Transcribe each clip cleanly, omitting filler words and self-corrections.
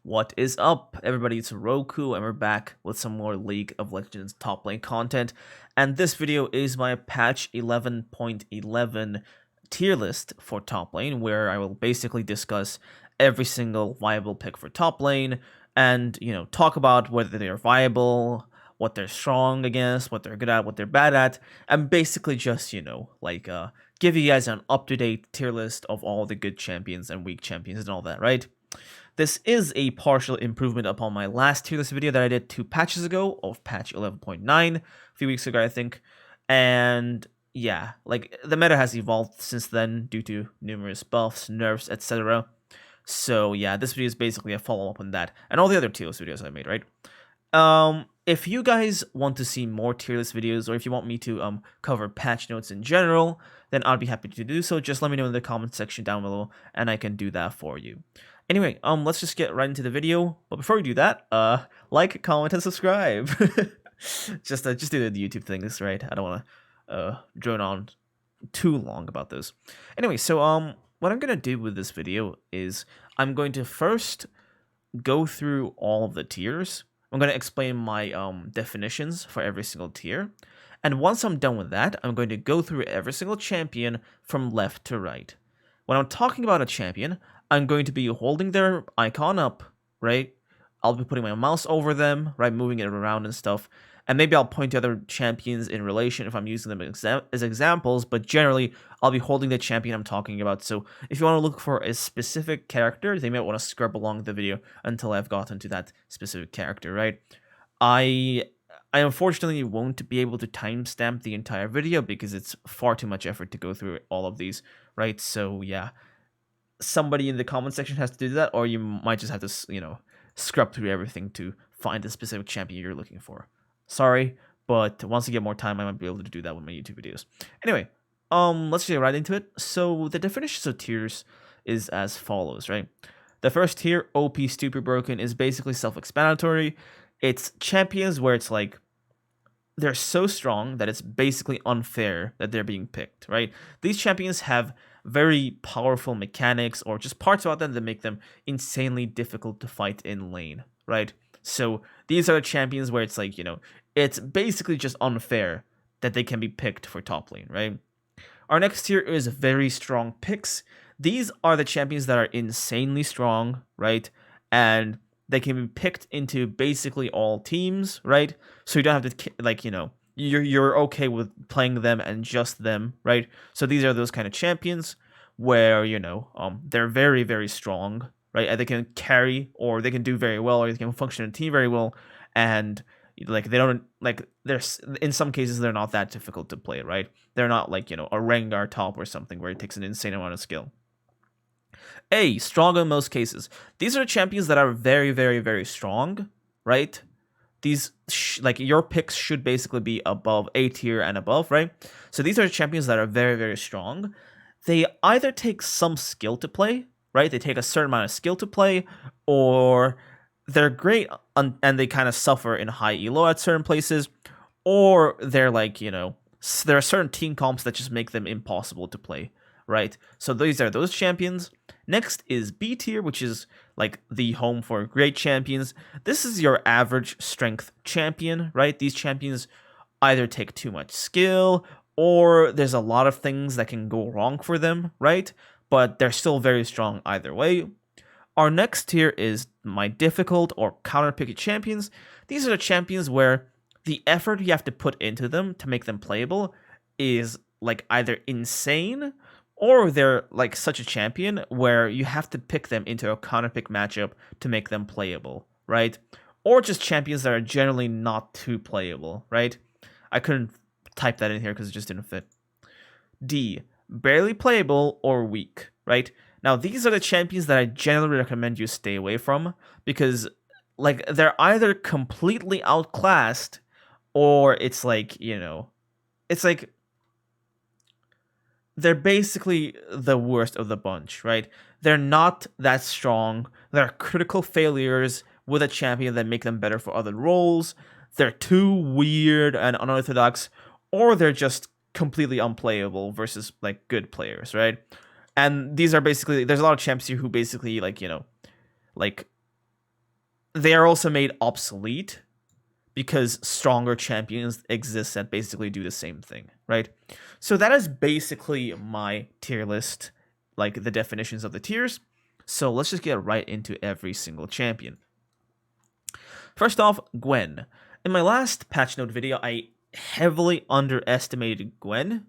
What is up, everybody? It's Roku, and we're back with some more League of Legends top lane content. And this video is my patch 11.11 tier list for top lane, where I will basically discuss every single viable pick for top lane and, talk about whether they are viable, what they're strong against, what they're good at, what they're bad at, and basically just, give you guys an up-to-date tier list of all the good champions and weak champions and all that, right? This is a partial improvement upon my last tier list video that I did 2 patches ago of patch 11.9, a few weeks ago, I think. And yeah, the meta has evolved since then due to numerous buffs, nerfs, etc. So yeah, this video is basically a follow-up on that and all the other tier list videos I made, right? If you guys want to see more tier list videos, or if you want me to cover patch notes in general, then I'd be happy to do so. Just let me know in the comment section down below, and I can do that for you. Anyway, let's just get right into the video. But before we do that, like, comment, and subscribe. just do the YouTube things, right? I don't want to drone on too long about those. Anyway, so what I'm gonna do with this video is I'm going to first go through all of the tiers. I'm going to explain my definitions for every single tier. And once I'm done with that, I'm going to go through every single champion from left to right. When I'm talking about a champion, I'm going to be holding their icon up, right? I'll be putting my mouse over them, right? Moving it around and stuff. And maybe I'll point to other champions in relation if I'm using them as examples, but generally, I'll be holding the champion I'm talking about. So if you want to look for a specific character, they might want to scrub along the video until I've gotten to that specific character, right? I unfortunately won't be able to timestamp the entire video because it's far too much effort to go through all of these, right? So yeah, somebody in the comment section has to do that, or you might just have to, scrub through everything to find the specific champion you're looking for. Sorry, but once I get more time, I might be able to do that with my YouTube videos. Anyway, let's get right into it. So the definitions of tiers is as follows, right? The first tier, OP Stupid Broken, is basically self-explanatory. It's champions where it's like they're so strong that it's basically unfair that they're being picked, right? These champions have very powerful mechanics or just parts about them that make them insanely difficult to fight in lane, right? So these are champions where it's like, it's basically just unfair that they can be picked for top lane, right? Our next tier is very strong picks. These are the champions that are insanely strong, right? And they can be picked into basically all teams, right? So you don't have to, you're okay with playing them and just them, right? So these are those kind of champions where, they're very, very strong, right? And they can carry, or they can do very well, or they can function in a team very well, and they don't there's in some cases they're not that difficult to play, right? They're not like a Rengar top or something where it takes an insane amount of skill. Strong in most cases. These are champions that are very, very, very strong, right? These your picks should basically be above A tier and above, right? So these are champions that are very, very strong. They either take some skill to play, right? They take a certain amount of skill to play, or they're great and they kind of suffer in high elo at certain places, or they're there are certain team comps that just make them impossible to play, right? So these are those champions. Next is B tier, which is the home for great champions. This is your average strength champion, right? These champions either take too much skill, or there's a lot of things that can go wrong for them, right? But they're still very strong either way. Our next tier is my difficult or counterpick champions. These are the champions where the effort you have to put into them to make them playable is either insane, or they're such a champion where you have to pick them into a counterpick matchup to make them playable, right? Or just champions that are generally not too playable, right? I couldn't type that in here because it just didn't fit. D, barely playable or weak, right? Now, these are the champions that I generally recommend you stay away from because, they're either completely outclassed, or it's they're basically the worst of the bunch, right? They're not that strong. They're critical failures with a champion that make them better for other roles. They're too weird and unorthodox, or they're just completely unplayable versus good players, right? And these are basically, there's a lot of champs here who basically they are also made obsolete because stronger champions exist that basically do the same thing, right? So that is basically my tier list, like the definitions of the tiers. So let's just get right into every single champion. First off, Gwen. In my last patch note video, I heavily underestimated Gwen.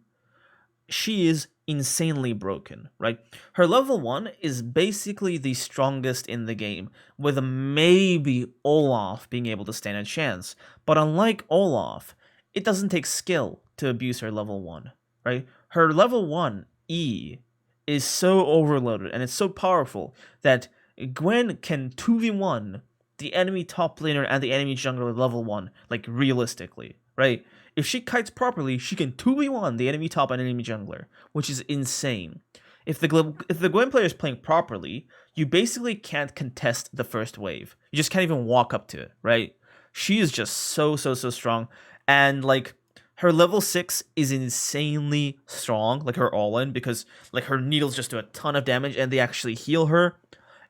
She is insanely broken, right? Her level 1 is basically the strongest in the game, with maybe Olaf being able to stand a chance. But unlike Olaf, it doesn't take skill to abuse her level 1, right? Her level 1 E is so overloaded and it's so powerful that Gwen can 2v1 the enemy top laner and the enemy jungler with level 1, like realistically, right? If she kites properly, she can 2v1 the enemy top and enemy jungler, which is insane. If the Gwen player is playing properly, you basically can't contest the first wave. You just can't even walk up to it, right? She is just so strong. And like her level 6 is insanely strong, like her all-in, because like her needles just do a ton of damage and they actually heal her.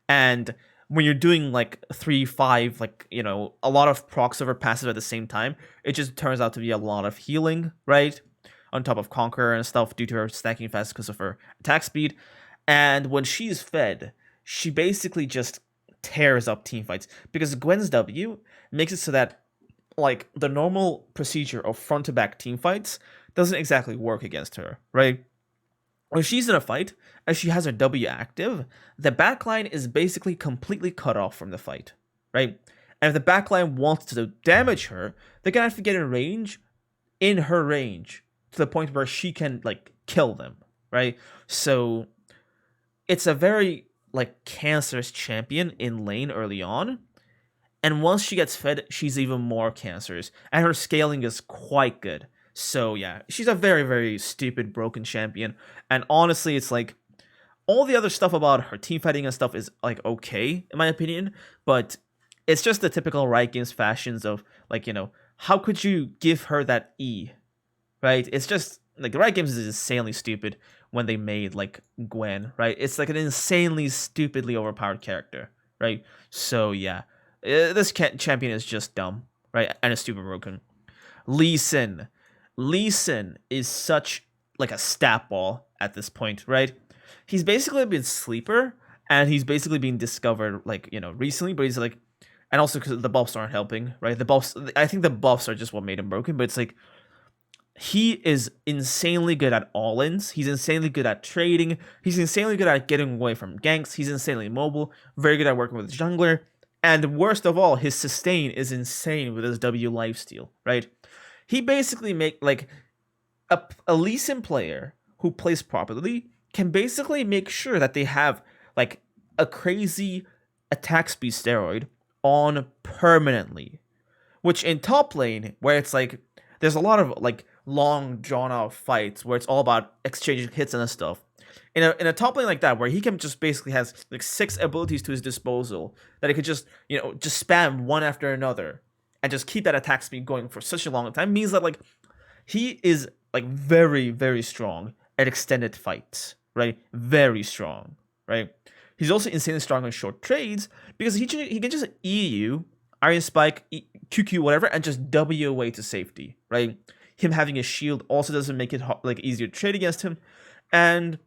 And when you're doing like 3-5, like, you know, a lot of procs of her passive at the same time, it just turns out to be a lot of healing, right? On top of Conqueror and stuff due to her stacking fast because of her attack speed. And when she's fed, she basically just tears up teamfights because Gwen's W makes it so that like the normal procedure of front to back teamfights doesn't exactly work against her, right? When she's in a fight, as she has her W active, the backline is basically completely cut off from the fight, right? And if the backline wants to damage her, they're gonna have to get in her range, to the point where she can, like, kill them, right? So, it's a very, like, cancerous champion in lane early on, and once she gets fed, she's even more cancerous, and her scaling is quite good. So yeah, she's a very stupid broken champion, and honestly, it's like all the other stuff about her team fighting and stuff is like okay in my opinion, but it's just the typical Riot Games fashions of like, you know, how could you give her that E, right? It's just like Riot Games is insanely stupid when they made like Gwen, right? It's like an insanely stupidly overpowered character, right? So yeah, this champion is just dumb, right? And it's stupid broken. Lee Sin. Lee Sin is such like a stat ball at this point, right? He's basically been sleeper, and he's basically being discovered like, you know, recently, but he's like, and also because the buffs aren't helping, right? The buffs, I think the buffs are just what made him broken, but it's like he is insanely good at all-ins. He's insanely good at trading. He's insanely good at getting away from ganks. He's insanely mobile. Very good at working with jungler. And worst of all, his sustain is insane with his W lifesteal, right? He basically make like a Lee Sin player who plays properly can basically make sure that they have like a crazy attack speed steroid on permanently, which in top lane, where it's like there's a lot of like long drawn out fights where it's all about exchanging hits and stuff. In a top lane like that, where he can just basically has like 6 abilities to his disposal that he could just, you know, just spam one after another and just keep that attack speed going for such a long time, means that like he is like very strong at extended fights, right? Very strong, right? He's also insanely strong on short trades because he can just E you, Iron Spike, QQ, whatever, and just W away to safety, right? Him having a shield also doesn't make it like easier to trade against him, and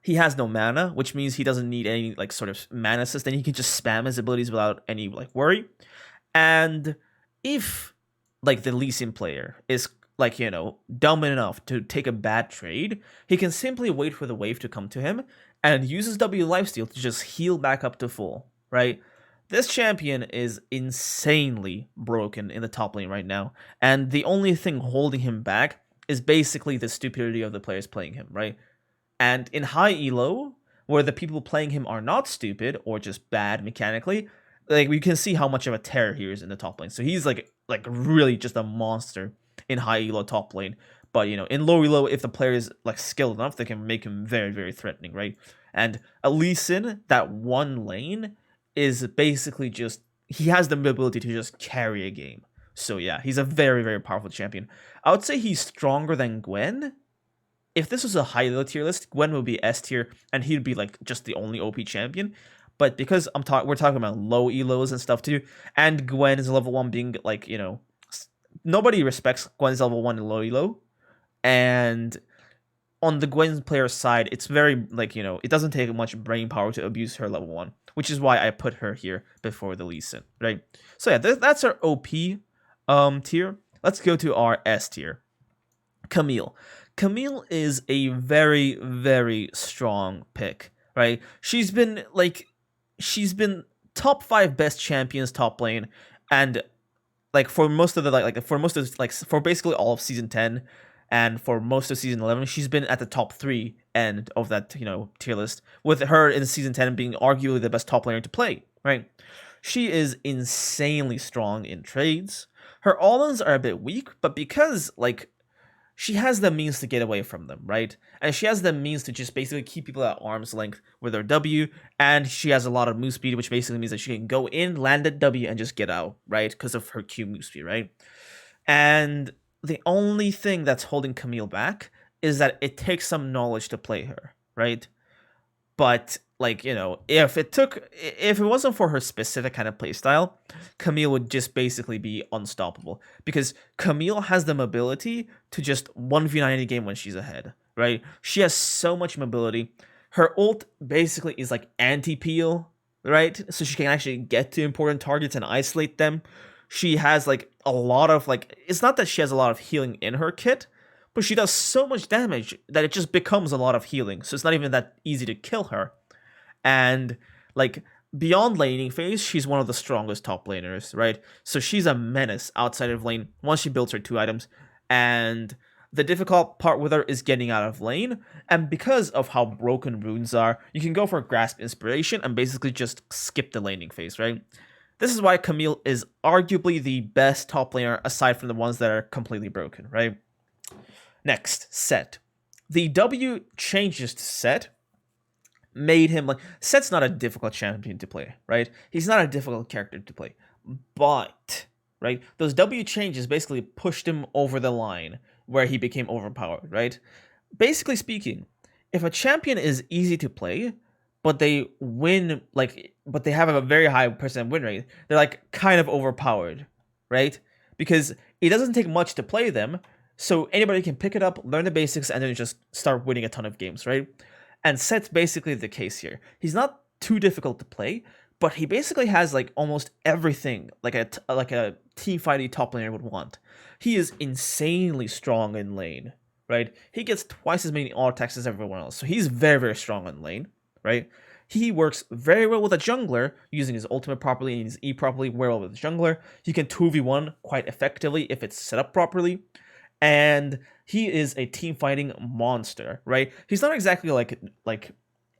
he has no mana, which means he doesn't need any like sort of mana assist, and he can just spam his abilities without any like worry. And if like the Lee Sin player is like, you know, dumb enough to take a bad trade, he can simply wait for the wave to come to him and use his W lifesteal to just heal back up to full, right? This champion is insanely broken in the top lane right now, and the only thing holding him back is basically the stupidity of the players playing him, right? And in high elo, where the people playing him are not stupid or just bad mechanically, like we can see how much of a terror he is in the top lane. So he's like really just a monster in high elo top lane. But you know, in low elo, if the player is like skilled enough, they can make him very threatening, right? And Lee Sin, that one lane is basically just, he has the ability to just carry a game. So yeah, he's a very powerful champion. I would say he's stronger than Gwen. If this was a high elo tier list, Gwen would be S tier, and he'd be like just the only OP champion. But because we're talking about low elos and stuff too, and Gwen is level 1 being like, nobody respects Gwen's level 1 and low elo. And on the Gwen player side, it's very it doesn't take much brain power to abuse her level 1, which is why I put her here before the Lee Sin, right? So yeah, that's our OP tier. Let's go to our S tier. Camille. Camille is a very, very strong pick, right? She's been top 5 best champions top lane, and for most of the for basically all of season 10 and for most of season 11, she's been at the top 3 end of that tier list, with her in season 10 being arguably the best top laner to play, right? She is insanely strong in trades. Her all-ins are a bit weak, but because she has the means to get away from them, right? And she has the means to just basically keep people at arm's length with her W, and she has a lot of move speed, which basically means that she can go in, land a W, and just get out, right? Because of her Q move speed, right? And the only thing that's holding Camille back is that it takes some knowledge to play her, right? But if it wasn't for her specific kind of playstyle, Camille would just basically be unstoppable, because Camille has the mobility to just 1v9 any game when she's ahead, right? She has so much mobility. Her ult basically is like anti-peel, right? So she can actually get to important targets and isolate them. She has a lot of it's not that she has a lot of healing in her kit, but she does so much damage that it just becomes a lot of healing. So it's not even that easy to kill her. And beyond laning phase, she's one of the strongest top laners, right? So she's a menace outside of lane once she builds her 2 items. And the difficult part with her is getting out of lane. And because of how broken runes are, you can go for Grasp Inspiration and basically just skip the laning phase, right? This is why Camille is arguably the best top laner aside from the ones that are completely broken, right? Next, Set. The W changes to Set made him Set's not a difficult champion to play, right? He's not a difficult character to play, but right, those W changes basically pushed him over the line where he became overpowered, right? Basically speaking, if a champion is easy to play, but they win but they have a very high percent win rate, they're kind of overpowered, right? Because it doesn't take much to play them, so anybody can pick it up, learn the basics, and then just start winning a ton of games, right? And Set's basically the case here. He's not too difficult to play, but he basically has almost everything like a team fighting top laner would want. He is insanely strong in lane, right? He gets twice as many auto attacks as everyone else, so he's very, very strong in lane, right? He works very well with a jungler, using his ultimate properly and his E properly, very well with a jungler. He can 2v1 quite effectively if it's set up properly. And he is a team fighting monster, right? He's not exactly like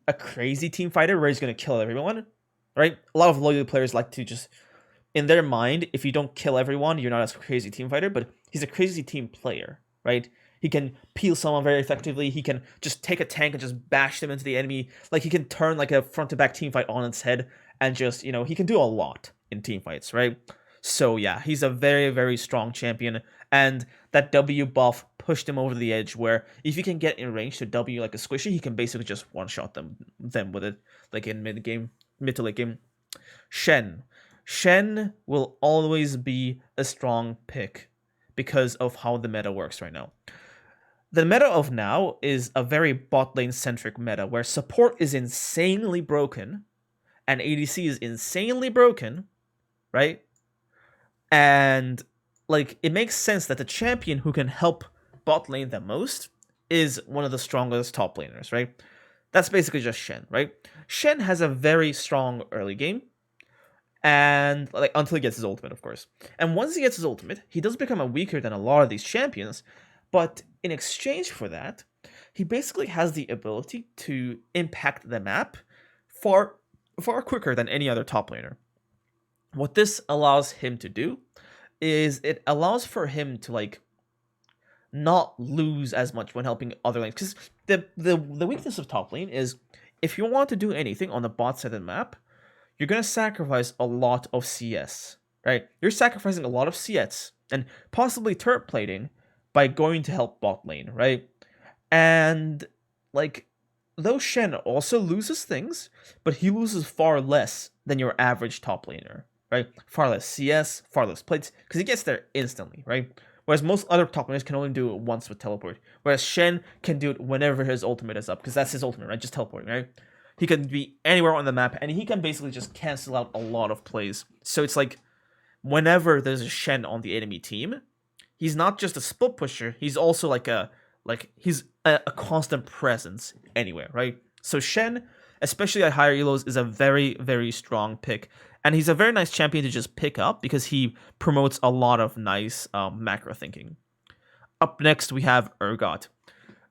a crazy team fighter where he's going to kill everyone, right? A lot of loyal players like to just, in their mind, if you don't kill everyone, you're not a crazy team fighter, but he's a crazy team player, right? He can peel someone very effectively. He can just take a tank and just bash them into the enemy. He can turn a front-to-back team fight on its head and just, he can do a lot in team fights, right? So yeah, he's a very, very strong champion, and that W buff pushed him over the edge where if you can get in range to W like a squishy, he can basically just one-shot them with it, in mid to late game. Shen. Shen will always be a strong pick because of how the meta works right now. The meta of now is a very bot lane centric meta where support is insanely broken and ADC is insanely broken, right? And it makes sense that the champion who can help bot lane the most is one of the strongest top laners, right? That's basically just Shen, right? Shen has a very strong early game, and until he gets his ultimate, of course. And once he gets his ultimate, he does become weaker than a lot of these champions, but in exchange for that, he basically has the ability to impact the map far quicker than any other top laner. What this allows him to do is it allows for him to not lose as much when helping other lanes, because the weakness of top lane is if you want to do anything on the bot side of the map, you're going to sacrifice a lot of CS, right? You're sacrificing a lot of CS and possibly turret plating by going to help bot lane, right? And though Shen also loses things, but he loses far less than your average top laner, right? Far less CS, far less plates, because he gets there instantly, right? Whereas most other top laners can only do it once with teleport. Whereas Shen can do it whenever his ultimate is up, because that's his ultimate, right? Just teleporting, right? He can be anywhere on the map, and he can basically just cancel out a lot of plays. So it's like, whenever there's a Shen on the enemy team, he's not just a split pusher, he's also he's a constant presence anywhere, right? So Shen, especially at higher elos, is a very, very strong pick. And he's a very nice champion to just pick up because he promotes a lot of nice macro thinking. Up next, we have Urgot.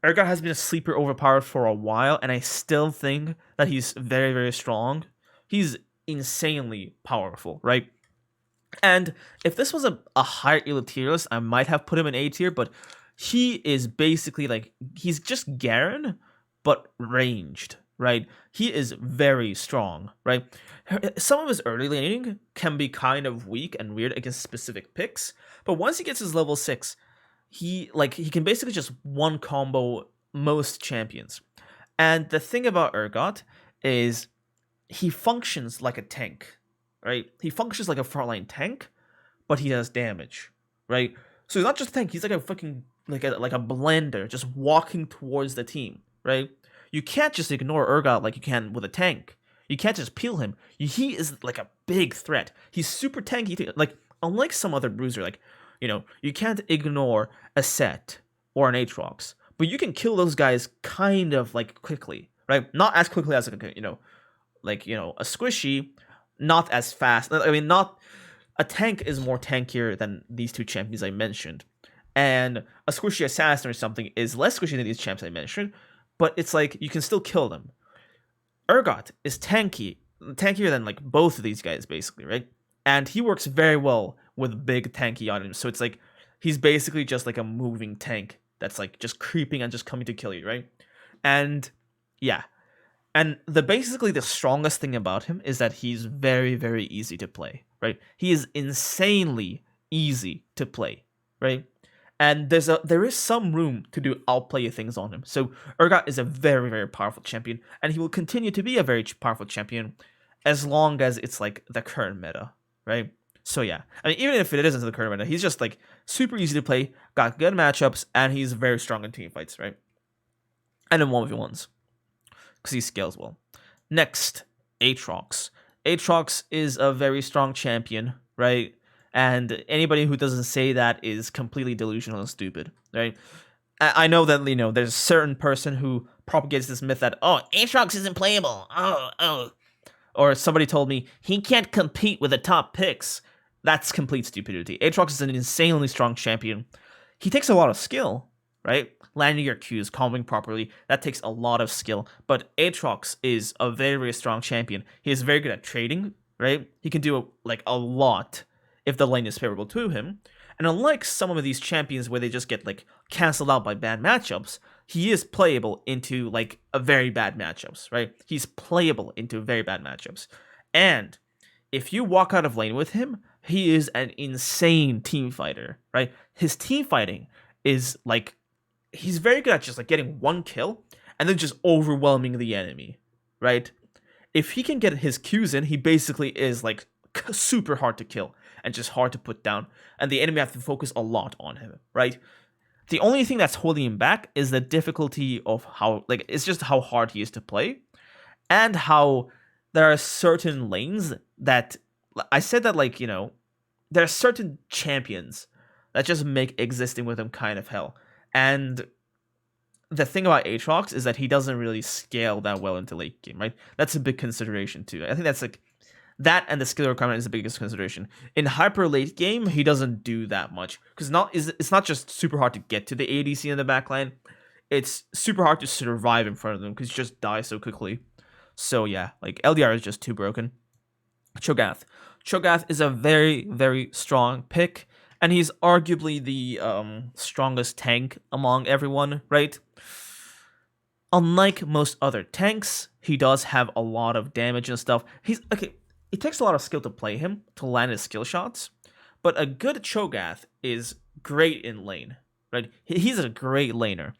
Urgot has been a sleeper overpowered for a while, and I still think that he's very, very strong. He's insanely powerful, right? And if this was a higher elo tier list, I might have put him in A tier, but he is basically like, he's just Garen, but ranged, right? He is very strong, right? Some of his early laning can be kind of weak and weird against specific picks, but once he gets his level 6, he can basically just one combo most champions. And the thing about Urgot is he functions like a tank, right? He functions like a frontline tank, but he does damage, right? So he's not just a tank, he's like a fucking like a blender just walking towards the team, right? You can't just ignore Urgot like you can with a tank. You can't just peel him. He is like a big threat. He's super tanky. Like, unlike some other bruiser, like, you can't ignore a Set or an Aatrox, but you can kill those guys kind of like quickly, right? Not as quickly as a Squishy, not as fast. I mean, not a tank is more tankier than these two champions I mentioned, and a Squishy Assassin or something is less squishy than these champs I mentioned, but it's like you can still kill them. Urgot is tankier than like both of these guys basically, right? And he works very well with big tanky items. So it's like he's basically just like a moving tank that's like just creeping and just coming to kill you, right? And yeah. And basically the strongest thing about him is that he's very, very easy to play, right? He is insanely easy to play, right? And there is some room to do outplay things on him. So Urgot is a very, very powerful champion, and he will continue to be a very powerful champion as long as it's like the current meta, right? So yeah, I mean, even if it isn't the current meta, he's just like super easy to play, got good matchups, and he's very strong in team fights, right? And in 1v1s, because he scales well. Next, Aatrox. Aatrox is a very strong champion, right? And anybody who doesn't say that is completely delusional and stupid, right? I know that, there's a certain person who propagates this myth that, oh, Aatrox isn't playable. Oh. Or somebody told me, he can't compete with the top picks. That's complete stupidity. Aatrox is an insanely strong champion. He takes a lot of skill, right? Landing your Qs, comboing properly, that takes a lot of skill. But Aatrox is a very, very strong champion. He is very good at trading, right? He can do a lot if the lane is favorable to him. And unlike some of these champions where they just get cancelled out by bad matchups, he is playable into a very bad matchups, right? He's playable into very bad matchups. And if you walk out of lane with him, he is an insane team fighter, right? His team fighting is he's very good at just getting one kill and then just overwhelming the enemy, right? If he can get his Qs in, he basically is super hard to kill and just hard to put down, and the enemy have to focus a lot on him, right? The only thing that's holding him back is the difficulty of how it's just how hard he is to play, and how there are certain lanes that I said that there are certain champions that just make existing with him kind of hell. And the thing about Aatrox is that he doesn't really scale that well into late game, right? That's a big consideration too. I think that's that, and the skill requirement is the biggest consideration. In hyper late game, he doesn't do that much because it's not just super hard to get to the ADC in the backline. It's super hard to survive in front of them because you just die so quickly. So yeah, LDR is just too broken. Cho'Gath. Cho'Gath is a very, very strong pick, and he's arguably the strongest tank among everyone, right? Unlike most other tanks, he does have a lot of damage and stuff. It takes a lot of skill to play him, to land his skill shots, but a good Cho'Gath is great in lane, right? He's a great laner.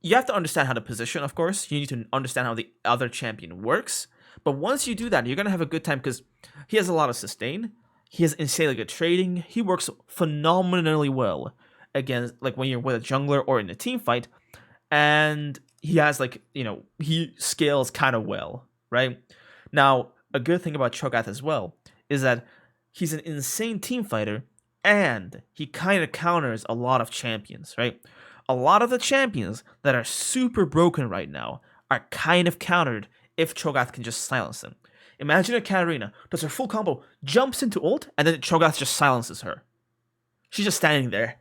You have to understand how to position, of course. You need to understand how the other champion works. But once you do that, you're going to have a good time because he has a lot of sustain. He has insanely good trading. He works phenomenally well against, like, when you're with a jungler or in a team fight. And he has, like, he scales kind of well, right? Now, a good thing about Cho'Gath as well is that he's an insane team fighter and he kind of counters a lot of champions, right? A lot of the champions that are super broken right now are kind of countered if Cho'Gath can just silence them. Imagine a Katarina does her full combo, jumps into ult, and then Cho'Gath just silences her. She's just standing there,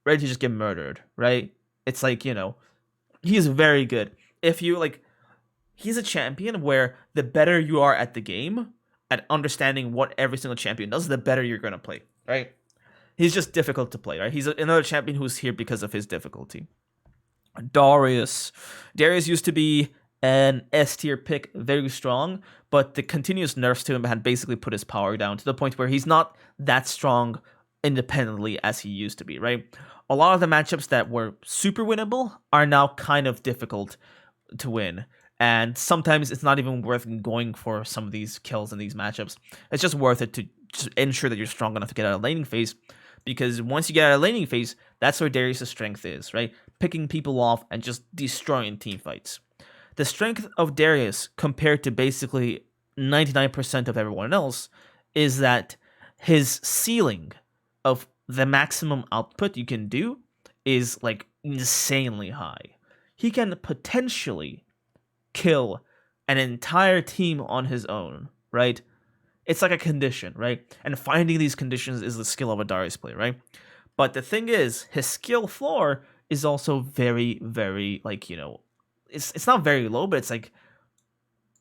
ready to just get murdered, right? It's like, he's very good. If you, like, he's a champion where the better you are at the game, at understanding what every single champion does, the better you're going to play, right? He's just difficult to play, right? He's another champion who's here because of his difficulty. Darius. Darius used to be an S tier pick, very strong, but the continuous nerfs to him had basically put his power down to the point where he's not that strong independently as he used to be, right? A lot of the matchups that were super winnable are now kind of difficult to win. And sometimes it's not even worth going for some of these kills in these matchups. It's just worth it to just ensure that you're strong enough to get out of laning phase. Because once you get out of laning phase, that's where Darius' strength is, right? Picking people off and just destroying team fights. The strength of Darius compared to basically 99% of everyone else is that his ceiling of the maximum output you can do is like insanely high. He can potentially kill an entire team on his own, right? It's like a condition, right? And finding these conditions is the skill of a Darius player, right? But the thing is, his skill floor is also very, very, like, it's not very low, but it's like,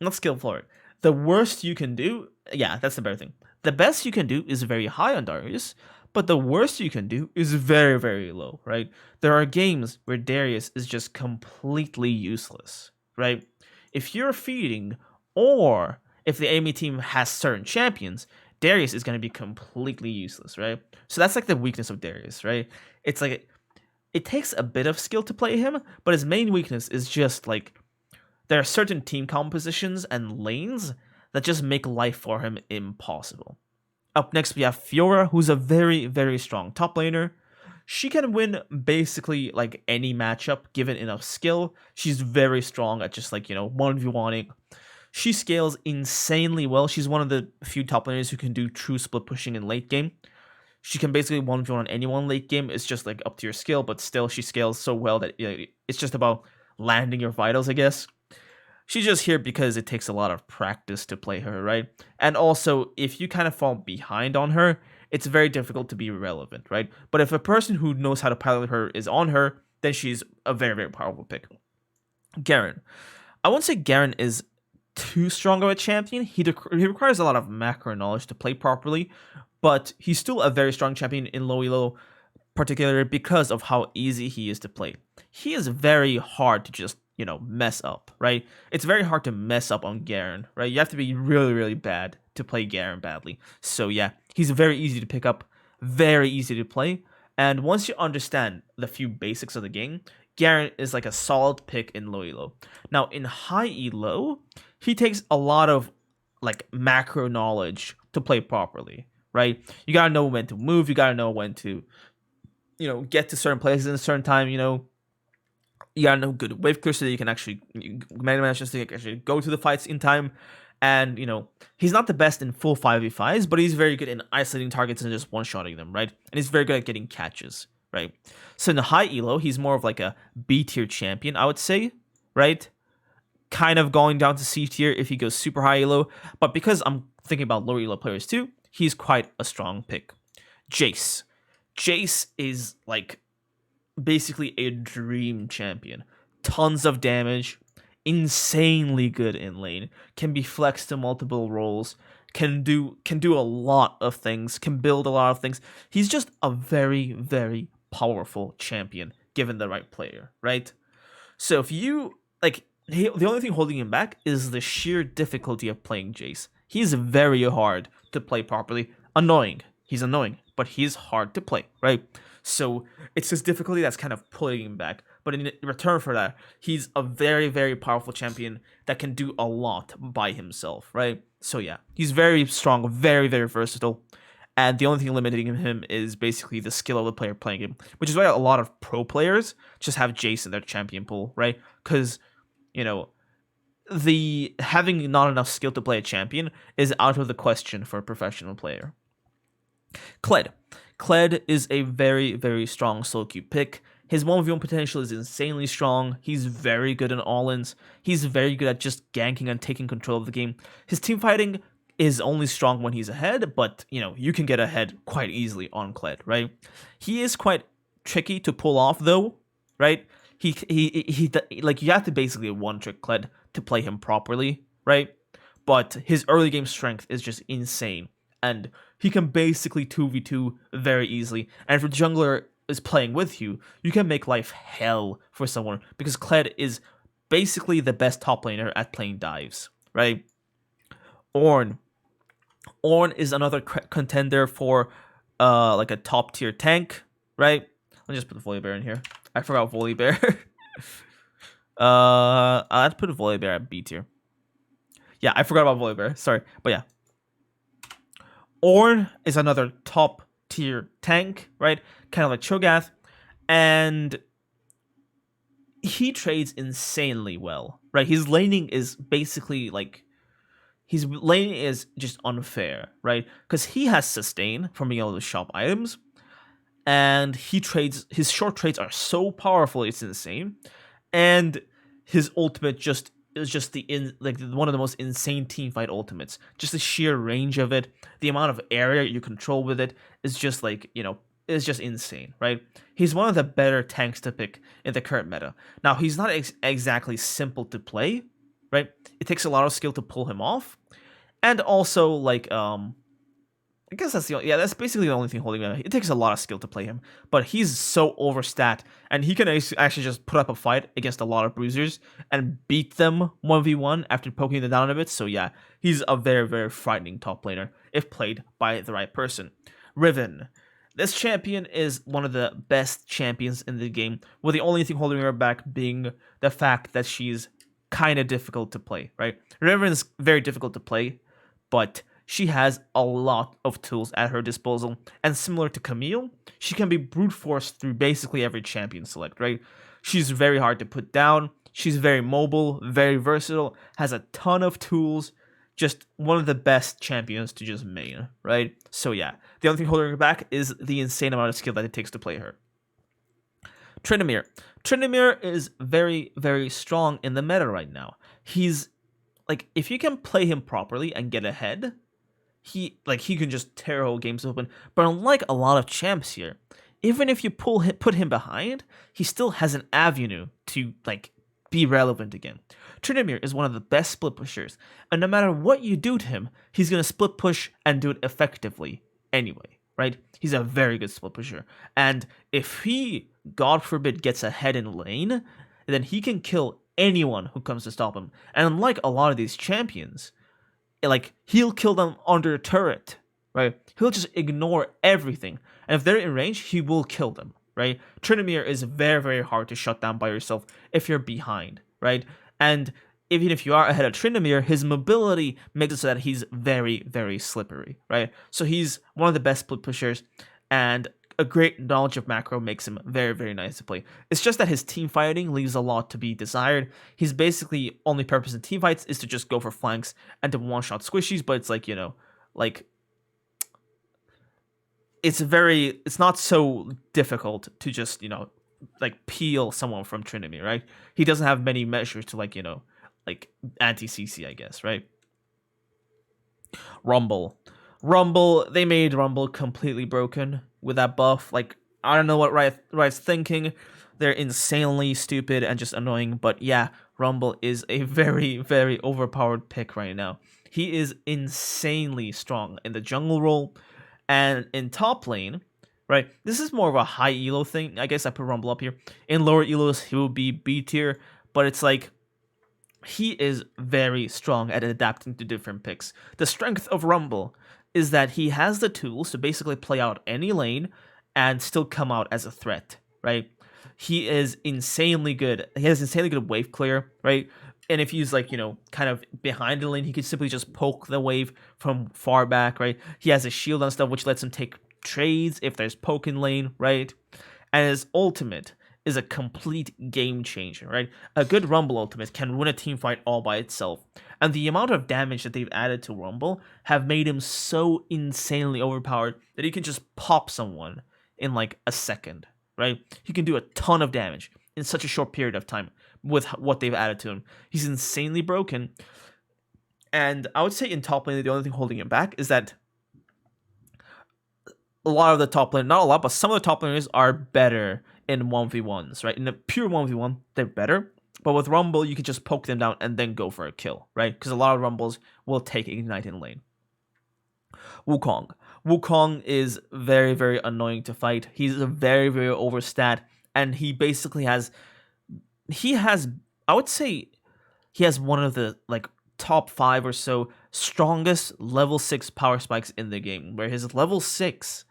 not skill floor. The worst you can do, yeah, that's the better thing. The best you can do is very high on Darius, but the worst you can do is very, very low, right? There are games where Darius is just completely useless, right? If you're feeding, or if the enemy team has certain champions, Darius is going to be completely useless, right? So that's like the weakness of Darius, right? It's like it takes a bit of skill to play him, but his main weakness is just like there are certain team compositions and lanes that just make life for him impossible. Up next, we have Fiora, who's a very, very strong top laner. She can win basically like any matchup given enough skill. She's very strong at just like, 1v1ing. She scales insanely well. She's one of the few top laners who can do true split pushing in late game. She can basically 1v1 on anyone late game. It's just like up to your skill, but still she scales so well that it's just about landing your vitals, I guess. She's just here because it takes a lot of practice to play her, right? And also, if you kind of fall behind on her, it's very difficult to be relevant, right? But if a person who knows how to pilot her is on her, then she's a very, very powerful pick. Garen. I won't say Garen is too strong of a champion. He requires a lot of macro knowledge to play properly, but he's still a very strong champion in low elo, particularly because of how easy he is to play. He is very hard to just, mess up, right? It's very hard to mess up on Garen, right? You have to be really, really bad to play Garen badly. So yeah, he's very easy to pick up, very easy to play. And once you understand the few basics of the game, Garen is like a solid pick in low elo. Now in high elo, he takes a lot of like macro knowledge to play properly, right? You gotta know when to move, you gotta know when to, get to certain places in a certain time, you gotta know good wave clear so that you can actually manage to actually go to the fights in time. And he's not the best in full 5v5s, but he's very good in isolating targets and just one-shotting them, right? And he's very good at getting catches, right? So in the high elo, he's more of like a B tier champion, I would say, right? Kind of going down to C tier if he goes super high elo, but because I'm thinking about low elo players too, he's quite a strong pick. Jace. Jace is like basically a dream champion. Tons of damage, insanely good in lane, can be flexed to multiple roles, can do a lot of things, can build a lot of things. He's just a very, very powerful champion given the right player, right? So if you like, the only thing holding him back is the sheer difficulty of playing Jace. He's very hard to play properly. Annoying. He's annoying, but he's hard to play, right? So it's his difficulty that's kind of pulling him back. but in return for that, he's a very, very powerful champion that can do a lot by himself, right? So yeah, he's very strong, very, very versatile. And the only thing limiting him is basically the skill of the player playing him, which is why a lot of pro players just have Jace in their champion pool, right? Because, you know, the having not enough skill to play a champion is out of the question for a professional player. Kled. Kled is a very, very strong solo queue pick. His 1v1 potential is insanely strong. He's very good in all-ins. He's very good at just ganking and taking control of the game. His team fighting is only strong when he's ahead, but, you know, you can get ahead quite easily on Kled, right? He is quite tricky to pull off, though, right? He like, you have to basically one-trick Kled to play him properly, right? But his early game strength is just insane, and he can basically 2v2 very easily. And if your jungler is playing with you, you can make life hell for someone, because Kled is basically the best top laner at playing dives, right? Ornn. Ornn is another contender for like a top tier tank, right? Let me just put the Volibear in here. I forgot Volibear. I'd put Volibear at B tier. Yeah, I forgot about Volibear. Sorry, but yeah. Ornn is another top tier tank, right? Kind of like Cho'Gath, and he trades insanely well, right? His laning is basically like, his laning is just unfair, right? Because he has sustain from being able to shop items, and his short trades are so powerful, it's insane. And his ultimate is just one of the most insane teamfight ultimates. Just the sheer range of it, the amount of area you control with it is just like, you know, is just insane, right? He's one of the better tanks to pick in the current meta. Now, he's not exactly simple to play, right? It takes a lot of skill to pull him off. And also, like, I guess that's basically the only thing holding him. It takes a lot of skill to play him, but he's so overstat, and he can actually just put up a fight against a lot of bruisers and beat them 1v1 after poking them down a bit. So yeah, he's a very, very frightening top laner if played by the right person. Riven. This champion is one of the best champions in the game, with the only thing holding her back being the fact that she's kind of difficult to play, right? Riven's very difficult to play, but she has a lot of tools at her disposal, and similar to Camille, she can be brute forced through basically every champion select, right? She's very hard to put down, she's very mobile, very versatile, has a ton of tools, just one of the best champions to just main, right? So yeah, the only thing holding her back is the insane amount of skill that it takes to play her. Tryndamere. Tryndamere is very, very strong in the meta right now. He's, like, if you can play him properly and get ahead, he can just tear whole games open. But unlike a lot of champs here, even if you put him behind, he still has an avenue to, like, be relevant again. Tryndamere is one of the best split pushers, and no matter what you do to him, he's gonna split push and do it effectively anyway, right? He's a very good split pusher, and if he, God forbid, gets ahead in lane, then he can kill anyone who comes to stop him. And unlike a lot of these champions, like, he'll kill them under a turret, right? He'll just ignore everything, and if they're in range, he will kill them, right? Tryndamere is very, very hard to shut down by yourself if you're behind, right? And even if you are ahead of Tryndamere, his mobility makes it so that he's very, very slippery, right? So he's one of the best split pushers, and a great knowledge of macro makes him very, very nice to play. It's just that his team fighting leaves a lot to be desired. His basically only purpose in team fights is to just go for flanks and to one-shot squishies, but it's like, you know, like, it's not so difficult to just, you know, like, peel someone from Tryndamere, right? He doesn't have many measures to, like, you know, like, anti-CC, I guess, right? Rumble, they made Rumble completely broken with that buff. Like, I don't know what Riot's thinking. They're insanely stupid and just annoying, but yeah, Rumble is a very, very overpowered pick right now. He is insanely strong in the jungle role, and in top lane, right? This is more of a high elo thing. I guess I put Rumble up here. In lower elos, he will be B tier, but it's like, he is very strong at adapting to different picks. The strength of Rumble is that he has the tools to basically play out any lane and still come out as a threat, right? he is insanely good. He has insanely good wave clear, right? And if he's like, kind of behind the lane, he could simply just poke the wave from far back, right? He has a shield and stuff, which lets him take trades if there's poke in lane, right? And his ultimate is a complete game changer, right? A good Rumble ultimate can win a team fight all by itself. And the amount of damage that they've added to Rumble have made him so insanely overpowered that he can just pop someone in like a second, right? He can do a ton of damage in such a short period of time with what they've added to him. He's insanely broken. And I would say in top lane, the only thing holding him back is that a lot of the top lane, not a lot, but some of the top laners are better in 1v1s, right? In a pure 1v1, they're better. But with Rumble, you can just poke them down and then go for a kill, right? Because a lot of Rumbles will take Ignite in lane. Wukong. Wukong is very, very annoying to fight. He's a very, very overstat. And he basically has... I would say he has one of the like top 5 or so strongest level 6 power spikes in the game, where his level 6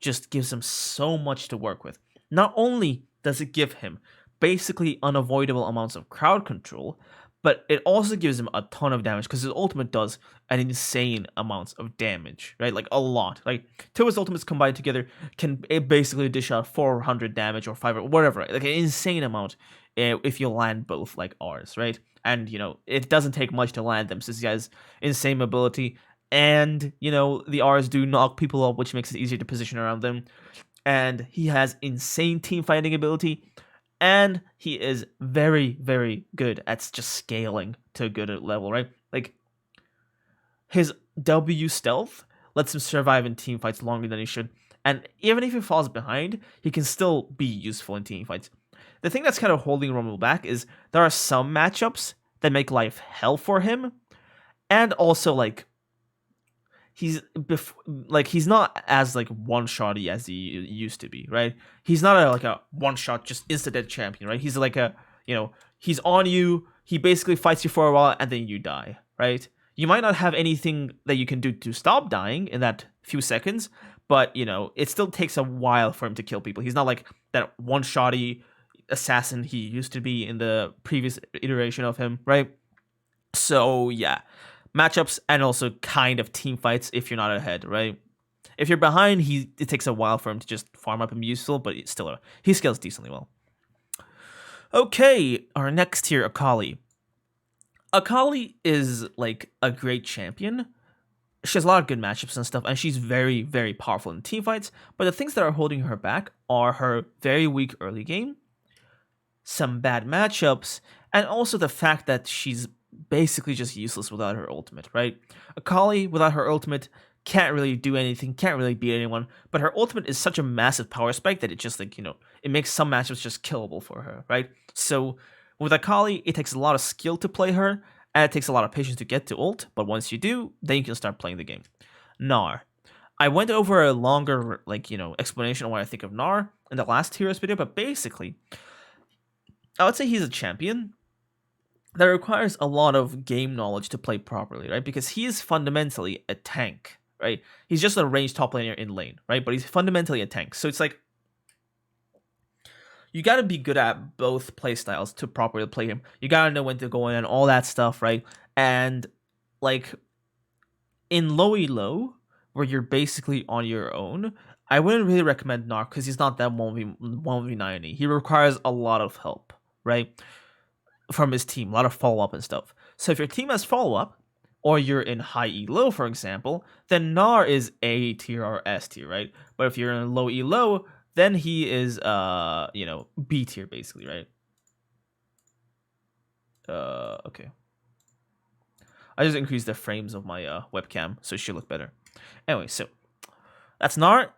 just gives him so much to work with. Not only does it give him basically unavoidable amounts of crowd control, but it also gives him a ton of damage because his ultimate does an insane amounts of damage, right? Like a lot. Like two of his ultimates combined together can basically dish out 400 damage or 5 or whatever, right? Like an insane amount if you land both like ours, right? And it doesn't take much to land them since he has insane mobility, and the R's do knock people up, which makes it easier to position around them. And he has insane team fighting ability. And he is very, very good at just scaling to a good level, right? Like, his W stealth lets him survive in team fights longer than he should. And even if he falls behind, he can still be useful in team fights. The thing that's kind of holding Rumble back is there are some matchups that make life hell for him. And also, like, he's not as like one-shotty as he used to be, right? He's not a one-shot just insta-dead champion, right? He's like he's on you, he basically fights you for a while and then you die, right? You might not have anything that you can do to stop dying in that few seconds, but it still takes a while for him to kill people. He's not like that one-shotty assassin he used to be in the previous iteration of him, right? So yeah, matchups and also kind of team fights if you're not ahead, right? If you're behind, it takes a while for him to just farm up and useful, but he scales decently well. Okay, our next tier, Akali. Akali is like a great champion. She has a lot of good matchups and stuff, and she's very, very powerful in team fights, but the things that are holding her back are her very weak early game, some bad matchups, and also the fact that she's basically just useless without her ultimate, right? Akali, without her ultimate, can't really do anything, can't really beat anyone, but her ultimate is such a massive power spike that it just it makes some matchups just killable for her, right? So with Akali, it takes a lot of skill to play her, and it takes a lot of patience to get to ult, but once you do, then you can start playing the game. Gnar. I went over a longer, explanation on what I think of Gnar in the last Heroes video, but basically, I would say he's a champion that requires a lot of game knowledge to play properly, right? Because he is fundamentally a tank, right? He's just a ranged top laner in lane, right? But he's fundamentally a tank. So it's like, you gotta be good at both playstyles to properly play him. You gotta know when to go in and all that stuff, right? And like in low elo, where you're basically on your own, I wouldn't really recommend Gnar because he's not that 1v90. He requires a lot of help, right? From his team, a lot of follow-up and stuff. So if your team has follow-up, or you're in high elo, for example, then Gnar is A tier or S tier, right? But if you're in low elo, then he is B tier basically, right? Okay. I just increased the frames of my webcam so it should look better. Anyway, so that's Gnar.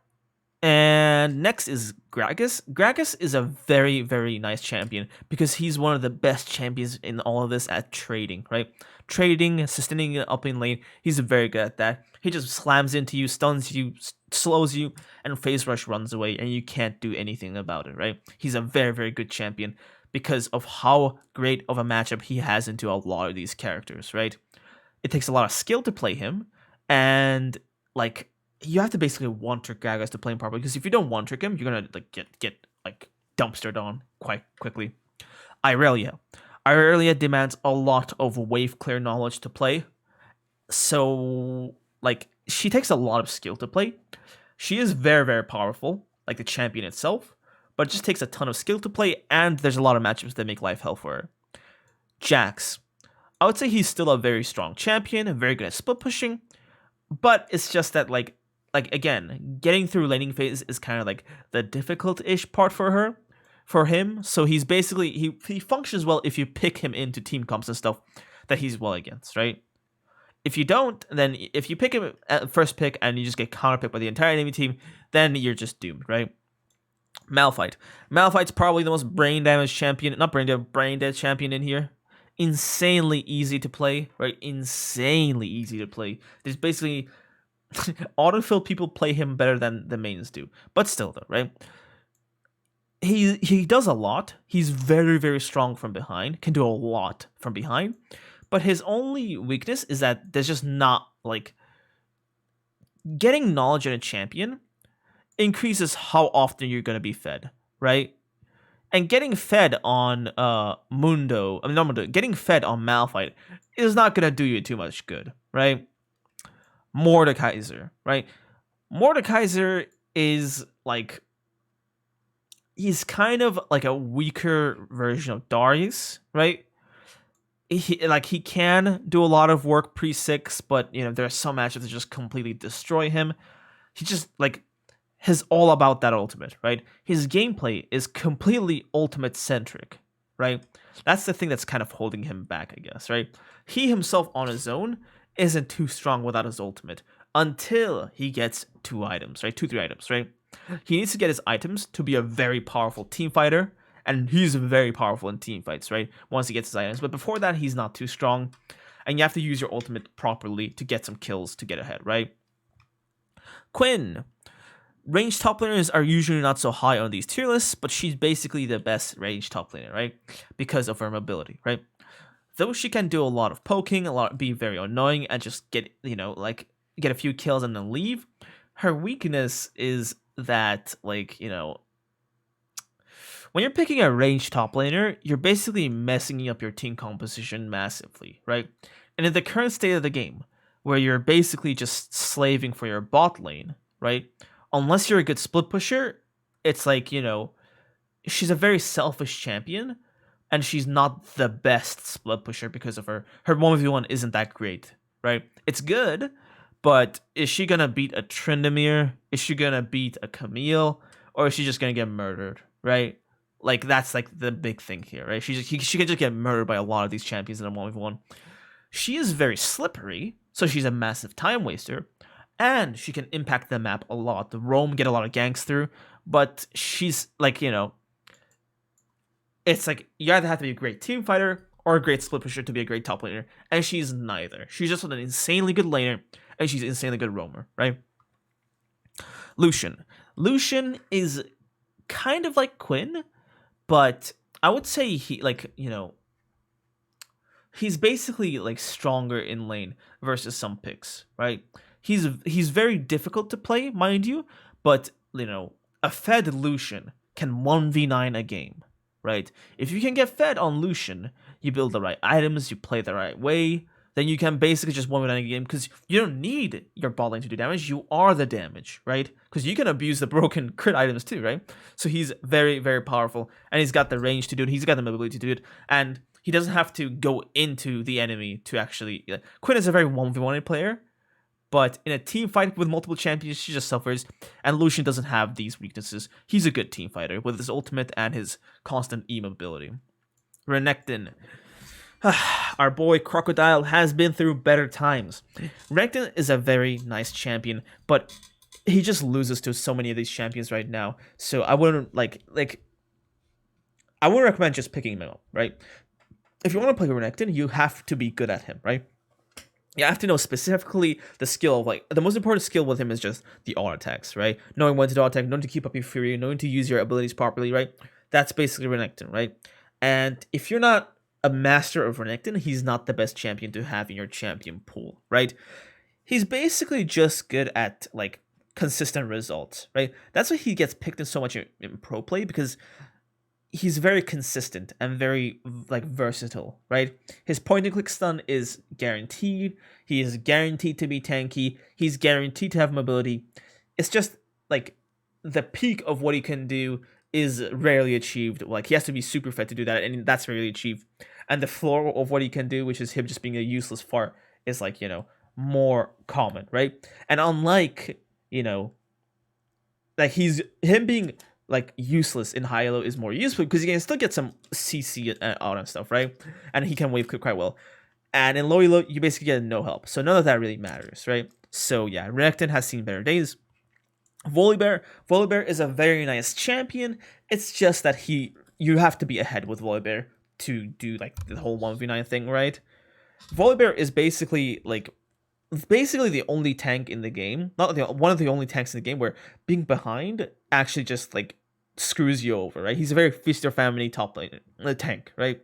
And next is Gragas. Gragas is a very, very nice champion because he's one of the best champions in all of this at trading, right? Trading, sustaining it up in lane, he's very good at that. He just slams into you, stuns you, slows you, and phase rush runs away, and you can't do anything about it, right? He's a very, very good champion because of how great of a matchup he has into a lot of these characters, right? It takes a lot of skill to play him, and you have to basically one-trick Gragas to play him properly, because if you don't one-trick him, you're gonna get dumpstered on quite quickly. Irelia. Irelia demands a lot of wave clear knowledge to play. So, like, she takes a lot of skill to play. She is very, very powerful, like the champion itself, but it just takes a ton of skill to play, and there's a lot of matchups that make life hell for her. Jax. I would say he's still a very strong champion, very good at split pushing, but it's just that, like again, getting through laning phase is kind of like the difficult-ish part for him. So he's basically, he functions well if you pick him into team comps and stuff that he's well against, right? If you don't, then if you pick him at first pick and you just get counterpicked by the entire enemy team, then you're just doomed, right? Malphite. Malphite's probably the most brain damage champion, not brain damage, brain dead champion in here. Insanely easy to play, right? Insanely easy to play. There's basically autofill people play him better than the mains do, but still though, right? He does a lot. He's very, very strong from behind, can do a lot from behind, but his only weakness is that there's just not, like, getting knowledge in a champion increases how often you're going to be fed, right? And getting fed on getting fed on Malphite is not going to do you too much good, right? Mordekaiser, right? Mordekaiser is like, he's kind of like a weaker version of Darius, right? He can do a lot of work pre-6, but there are some matchups that just completely destroy him. He just he's all about that ultimate, right? His gameplay is completely ultimate centric, right? That's the thing that's kind of holding him back, I guess, right? He himself on his own isn't too strong without his ultimate until he gets 2 items, right? 2-3 items, right? He needs to get his items to be a very powerful team fighter, and he's very powerful in team fights, right? Once he gets his items, but before that, he's not too strong, and you have to use your ultimate properly to get some kills to get ahead, right? Quinn. Ranged top laners are usually not so high on these tier lists, but she's basically the best ranged top laner, right? Because of her mobility, right? Though she can do a lot of poking, be very annoying, and just get, get a few kills and then leave, her weakness is that, when you're picking a ranged top laner, you're basically messing up your team composition massively, right? And in the current state of the game, where you're basically just slaving for your bot lane, right? Unless you're a good split pusher, it's like, she's a very selfish champion, and she's not the best split pusher because of her 1v1 isn't that great, right? It's good, but is she gonna beat a Tryndamere? Is she gonna beat a Camille? Or is she just gonna get murdered, right? That's the big thing here, right? She can just get murdered by a lot of these champions in a 1v1. She is very slippery, so she's a massive time waster, and she can impact the map a lot. The roam get a lot of ganks through, but she's it's like you either have to be a great team fighter or a great split pusher to be a great top laner, and she's neither. She's just an insanely good laner, and she's an insanely good roamer, right? Lucian. Lucian is kind of like Quinn, but I would say he's basically stronger in lane versus some picks, right? He's very difficult to play, mind you, but a fed Lucian can 1v9 a game, right? If you can get fed on Lucian, you build the right items, you play the right way, then you can basically just 1v9 a game, because you don't need your bot lane to do damage, you are the damage, right? Because you can abuse the broken crit items too, right? So he's very, very powerful, and he's got the range to do it, he's got the mobility to do it, and he doesn't have to go into the enemy to actually... Quinn is a very 1v1 player, but in a team fight with multiple champions, she just suffers, and Lucian doesn't have these weaknesses. He's a good team fighter with his ultimate and his constant E-mobility. Renekton. Our boy Crocodile has been through better times. Renekton is a very nice champion, but he just loses to so many of these champions right now, so I wouldn't, I wouldn't recommend just picking him up, right? If you want to play Renekton, you have to be good at him, right? You have to know specifically the skill of, the most important skill with him is just the auto attacks, right? Knowing when to auto attack, knowing to keep up your fury, knowing to use your abilities properly, right? That's basically Renekton, right? And if you're not a master of Renekton, he's not the best champion to have in your champion pool, right? He's basically just good at, consistent results, right? That's why he gets picked in so much in pro play, because he's very consistent and very like versatile, right? His point and click stun is guaranteed. He is guaranteed to be tanky. He's guaranteed to have mobility. It's just like the peak of what he can do is rarely achieved. Like he has to be super fit to do that, and that's rarely achieved. And the floor of what he can do, which is him just being a useless fart, is like, more common, right? And unlike, like him being like useless in high elo is more useful because he can still get some CC out and stuff, right? And he can wave clip quite well. And in low elo, you basically get no help. So none of that really matters, right? So yeah, Renekton has seen better days. Volibear is a very nice champion. It's just that you have to be ahead with Volibear to do like the whole 1v9 thing, right? Volibear is basically the only tank in the game, one of the only tanks in the game where being behind actually just like screws you over, right? He's a very feast or famine top lane tank, right?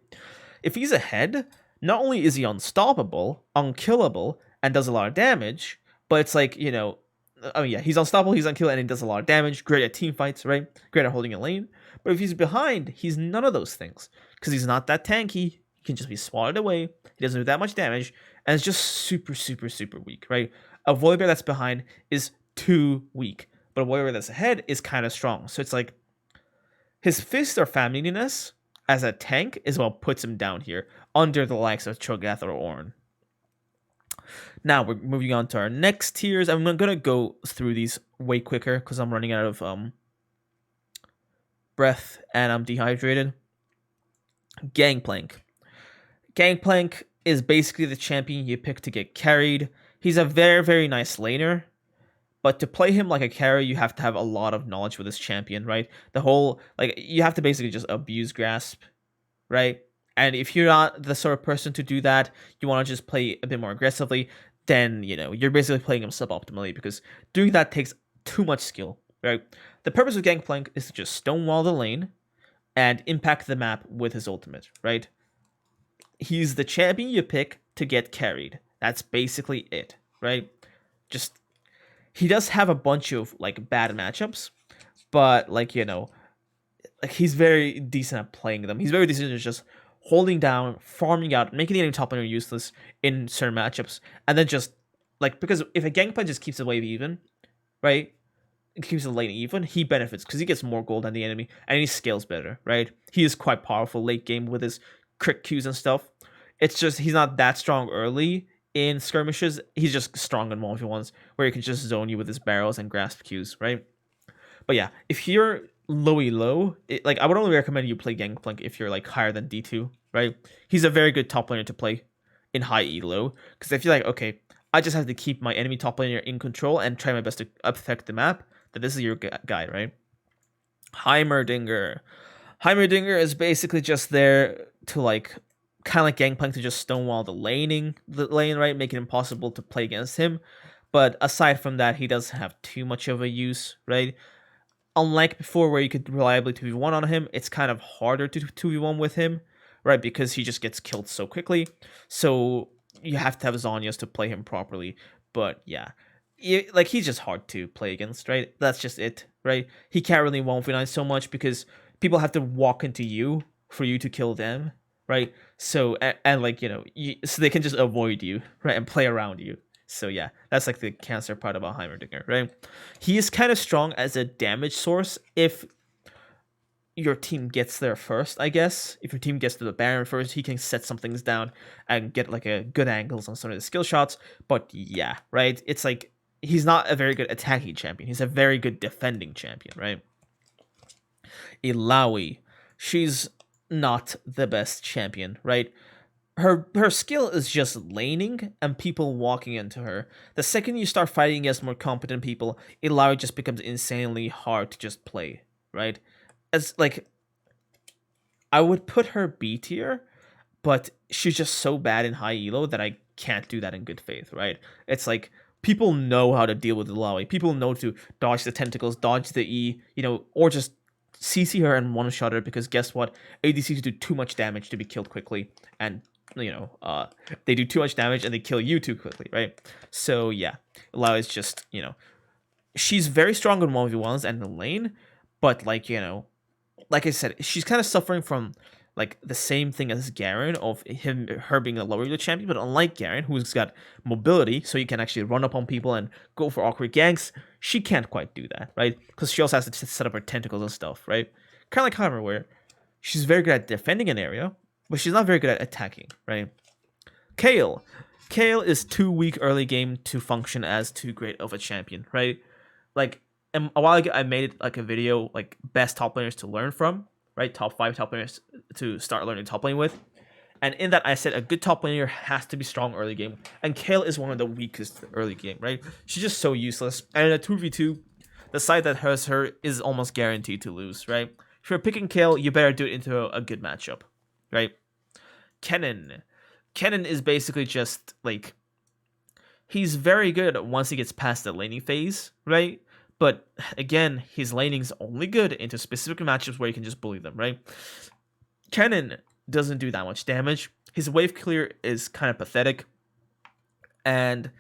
If he's ahead, not only is he unstoppable, unkillable, and does a lot of damage, but it's like, he's unstoppable, he's unkillable, and he does a lot of damage, great at team fights, right? Great at holding a lane. But if he's behind, he's none of those things because he's not that tanky. He can just be swatted away. He doesn't do that much damage, and it's just super, super, super weak, right? A Volibear that's behind is too weak, but a Volibear that's ahead is kind of strong. So it's like his fist or familiness as a tank is what puts him down here under the likes of Cho'Gath or Ornn. Now we're moving on to our next tiers. I'm gonna go through these way quicker because I'm running out of breath and I'm dehydrated. Gangplank. Gangplank is basically the champion you pick to get carried. He's a very, very nice laner, but to play him like a carry, you have to have a lot of knowledge with this champion, right? You have to basically just abuse Grasp, right? And if you're not the sort of person to do that, you want to just play a bit more aggressively, then, you're basically playing him suboptimally because doing that takes too much skill, right? The purpose of Gangplank is to just stonewall the lane and impact the map with his ultimate, right? He's the champion you pick to get carried. That's basically it, right? Just, he does have a bunch of, like, bad matchups, but, he's very decent at playing them. He's very decent at just holding down, farming out, making the enemy top laner useless in certain matchups, and then just, because if a Gangplank just keeps the wave even, right? It keeps the lane even, he benefits because he gets more gold than the enemy, and he scales better, right? He is quite powerful late game with his crit Qs and stuff. It's just he's not that strong early in skirmishes. He's just strong in 1v1s where he can just zone you with his barrels and grasp Qs, right? But yeah, if you're low, I would only recommend you play Gangplank if you're higher than D2, right? He's a very good top laner to play in high elo because if you're okay, I just have to keep my enemy top laner in control and try my best to affect the map, then this is your guy, right? Heimerdinger. Heimerdinger is basically just there to kind of like Gangplank to just stonewall the lane, right? Make it impossible to play against him. But aside from that, he doesn't have too much of a use, right? Unlike before where you could reliably 2v1 on him, it's kind of harder to 2v1 with him, right? Because he just gets killed so quickly. So you have to have Zhonya's to play him properly. But yeah, he's just hard to play against, right? That's just it, right? He can't really 1v9 so much because people have to walk into you for you to kill them, right? So, so they can just avoid you, right? And play around you. So yeah, that's the cancer part about Heimerdinger, right? He is kind of strong as a damage source if your team gets there first, I guess. If your team gets to the Baron first, he can set some things down and get a good angles on some of the skill shots. But yeah, right? It's he's not a very good attacking champion. He's a very good defending champion, right? Illaoi. She's not the best champion, right? Her skill is just laning and people walking into her. The second you start fighting against more competent people, Illaoi just becomes insanely hard to just play, right? As I would put her B tier, but she's just so bad in high elo that I can't do that in good faith, right? It's people know how to deal with Illaoi. People know to dodge the tentacles, dodge the E, or just CC her and one-shot her because guess what? ADCs do too much damage to be killed quickly, and they do too much damage and they kill you too quickly, right? So yeah, Illaoi is just, she's very strong in 1v1s and the lane, but like I said, she's kind of suffering from like the same thing as Garen of her being a lower elo champion, but unlike Garen, who's got mobility, so you can actually run up on people and go for awkward ganks, she can't quite do that, right? Because she also has to set up her tentacles and stuff, right? Kind of like Hammer, where she's very good at defending an area, but she's not very good at attacking, right? Kale. Kale is too weak early game to function as too great of a champion, right? Like, a while ago, I made like a video, like, best top laners to learn from, right? Top 5 top laners to start learning top lane with. And in that, I said a good top laner has to be strong early game. And Kale is one of the weakest early game, right? She's just so useless. And in a 2v2, the side that has her is almost guaranteed to lose, right? If you're picking Kale, you better do it into a good matchup, right? Kennen. Kennen is basically just, like, he's very good once he gets past the laning phase, right? But again, his laning's only good into specific matchups where you can just bully them, right? Kennen doesn't do that much damage. His wave clear is kind of pathetic. And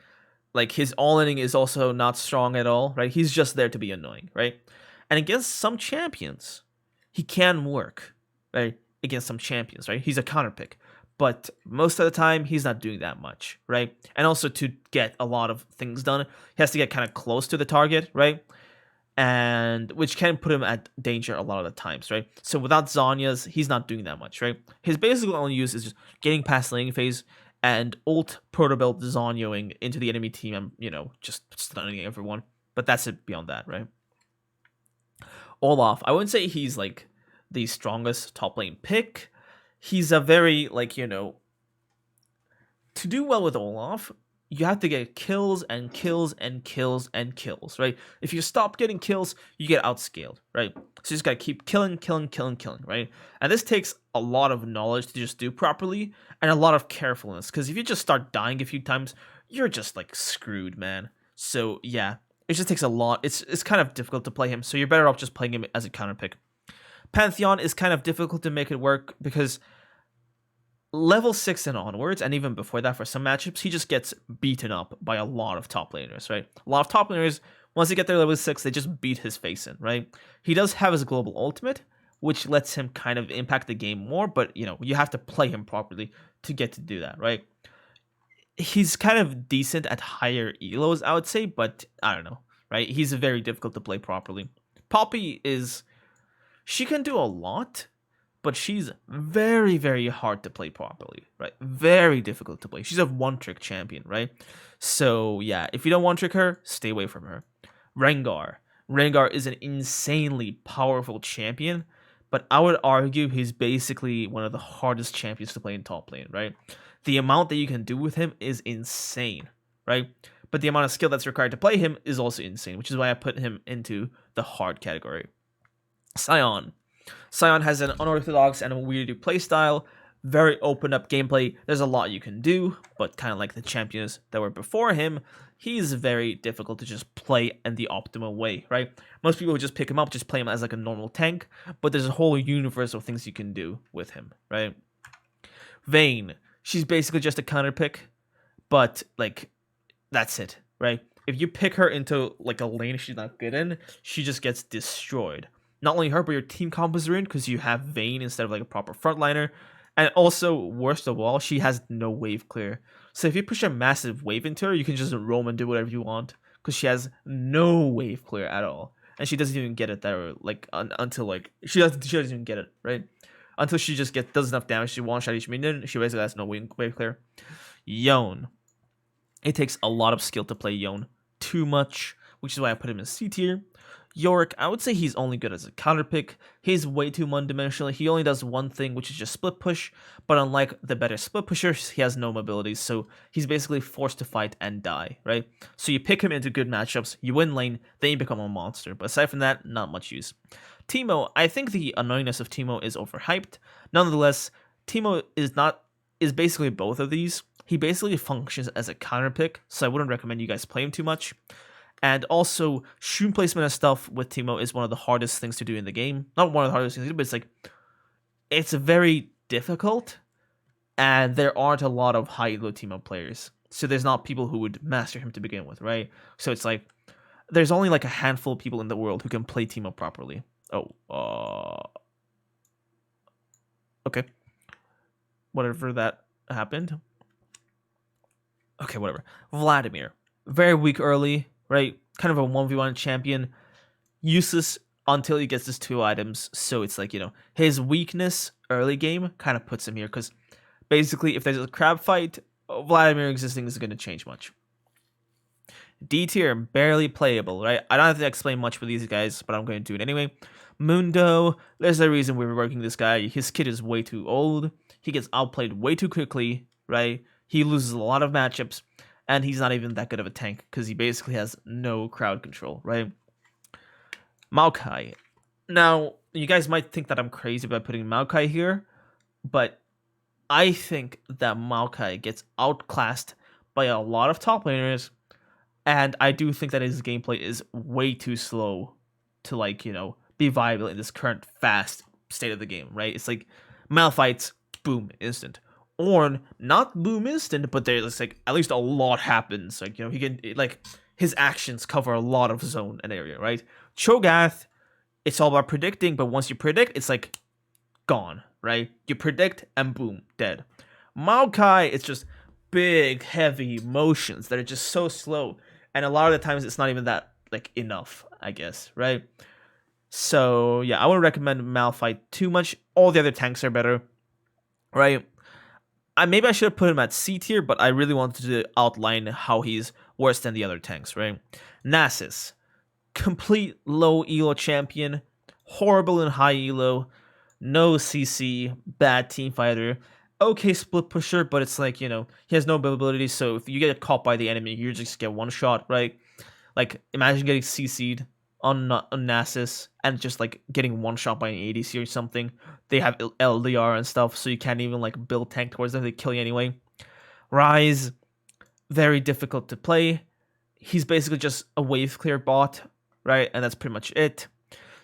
like his all-inning is also not strong at all, right? He's just there to be annoying, right? And against some champions, he can work, right? Against some champions, right? He's a counter pick. But most of the time, he's not doing that much, right? And also to get a lot of things done, he has to get kind of close to the target, right? And which can put him at danger a lot of the times, right? So without Zhonya's, he's not doing that much, right? His basically only use is just getting past laning phase and ult protobelt Zonyoing into the enemy team and, you know, just stunning everyone. But that's it beyond that, right? Olaf, I wouldn't say he's like the strongest top lane pick. He's a very, like, you know, to do well with Olaf, you have to get kills and kills and kills and kills, right? If you stop getting kills, you get outscaled, right? So you just gotta keep killing, right? And this takes a lot of knowledge to just do properly and a lot of carefulness, because if you just start dying a few times, you're just like screwed, man. So yeah, it just takes a lot. It's kind of difficult to play him, so you're better off just playing him as a counter pick. Pantheon is kind of difficult to make it work because level 6 and onwards, and even before that for some matchups, he just gets beaten up by a lot of top laners, right? A lot of top laners, once they get their level 6, they just beat his face in, right? He does have his global ultimate, which lets him kind of impact the game more, but, you know, you have to play him properly to get to do that, right? He's kind of decent at higher elos, I would say, but I don't know, right? He's very difficult to play properly. Poppy is... she can do a lot, but she's very, very hard to play properly, right? Very difficult to play. She's a one-trick champion, right? So, yeah, if you don't one-trick her, stay away from her. Rengar. Rengar is an insanely powerful champion, but I would argue he's basically one of the hardest champions to play in top lane, right? The amount that you can do with him is insane, right? But the amount of skill that's required to play him is also insane, which is why I put him into the hard category. Sion. Sion has an unorthodox and a weird playstyle, very open up gameplay. There's a lot you can do, but kind of like the champions that were before him, he's very difficult to just play in the optimal way, right? Most people would just pick him up, just play him as like a normal tank, but there's a whole universe of things you can do with him, right? Vayne, she's basically just a counter pick, but like that's it, right? If you pick her into like a lane she's not good in, she just gets destroyed. Not only her, but your team comp is ruined because you have Vayne instead of like a proper frontliner. And also, worst of all, she has no wave clear. So if you push a massive wave into her, you can just roam and do whatever you want because she has no wave clear at all. And she doesn't even get it there, like until like she doesn't even get it, right? Until she just does enough damage, she one-shot each minion, she basically has no wave clear. Yone. It takes a lot of skill to play Yone. Too much, which is why I put him in C tier. Yorick, I would say he's only good as a counter pick. He's way too one-dimensional. He only does one thing, which is just split push, but unlike the better split pushers, he has no mobility, so he's basically forced to fight and die, right? So you pick him into good matchups, you win lane, then you become a monster, but aside from that, not much use. Teemo, I think the annoyingness of Teemo is overhyped. Nonetheless, Teemo is basically both of these. He basically functions as a counter pick, so I wouldn't recommend you guys play him too much. And also, shroom placement and stuff with Teemo is one of the hardest things to do in the game. Not one of the hardest things to do, but it's very difficult. And there aren't a lot of high elo Teemo players. So there's not people who would master him to begin with, right? So it's like, there's only like a handful of people in the world who can play Teemo properly. Okay. Whatever that happened. Okay, whatever. Vladimir. Very weak early, right? Kind of a 1v1 champion. Useless until he gets his 2 items. So it's like, his weakness early game kind of puts him here. Because basically, if there's a crab fight, Vladimir existing isn't going to change much. D tier, barely playable, right? I don't have to explain much for these guys, but I'm going to do it anyway. Mundo, there's a reason we're working this guy. His kit is way too old. He gets outplayed way too quickly, right? He loses a lot of matchups, and he's not even that good of a tank because he basically has no crowd control, right? Maokai. Now, you guys might think that I'm crazy about putting Maokai here, but I think that Maokai gets outclassed by a lot of top laners, and I do think that his gameplay is way too slow to, like, be viable in this current fast state of the game, right? It's like Malphites, boom, instant. Ornn, not boom instant, but there's like at least a lot happens. Like, he can, like, his actions cover a lot of zone and area, right? Cho'Gath, it's all about predicting, but once you predict, it's like gone, right? You predict and boom, dead. Maokai, it's just big, heavy motions that are just so slow, and a lot of the times it's not even that, like, enough, I guess, right? So yeah, I wouldn't recommend Malphite too much. All the other tanks are better, right? Maybe I should have put him at C tier, but I really wanted to outline how he's worse than the other tanks, right? Nasus, complete low elo champion, horrible in high elo, no CC, bad team fighter, okay split pusher, but it's like, he has no ability, so if you get caught by the enemy, you just get one shot, right? Like, imagine getting CC'd on Nasus and just, like, getting one shot by an ADC or something. They have LDR and stuff, so you can't even, like, build tank towards them. They kill you anyway. Ryze, very difficult to play. He's basically just a wave clear bot, right? And that's pretty much it.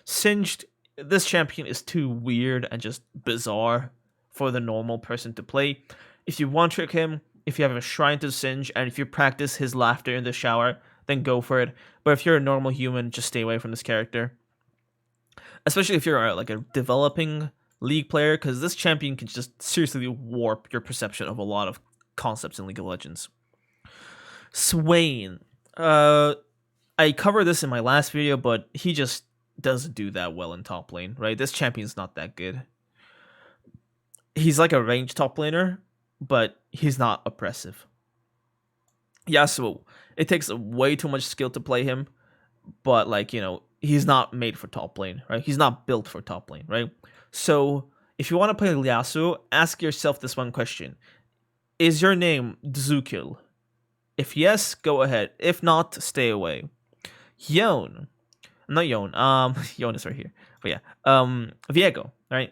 Singed, this champion is too weird and just bizarre for the normal person to play. If you one-trick him, if you have a shrine to Singe, and if you practice his laughter in the shower, then go for it. But if you're a normal human, just stay away from this character. Especially if you're like a developing League player, because this champion can just seriously warp your perception of a lot of concepts in League of Legends. Swain. I covered this in my last video, but he just doesn't do that well in top lane, right? This champion's not that good. He's like a ranged top laner, but he's not oppressive. Yasuo, it takes way too much skill to play him, but, like, he's not made for top lane, right? He's not built for top lane, right? So if you want to play Yasuo, ask yourself this one question. Is your name Dzukil? If yes, go ahead. If not, stay away. Yone. Not Yone. Yone is right here. But yeah. Viego, right?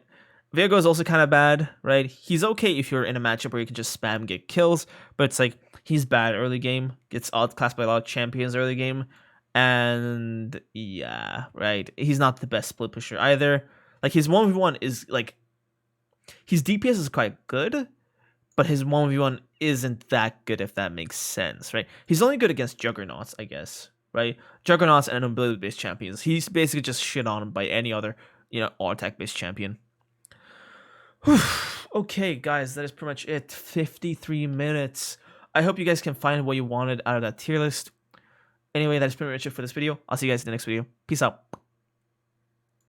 Viego is also kind of bad, right? He's okay if you're in a matchup where you can just spam get kills, but it's like he's bad early game, gets outclassed by a lot of champions early game, and yeah, right? He's not the best split pusher either. Like, his 1v1 is like, his DPS is quite good, but his 1v1 isn't that good, if that makes sense, right? He's only good against Juggernauts, I guess, right? Juggernauts and ability-based champions. He's basically just shit on by any other, all-attack-based champion. Okay, guys, that is pretty much it. 53 minutes. I hope you guys can find what you wanted out of that tier list. Anyway, that is pretty much it for this video. I'll see you guys in the next video. Peace out.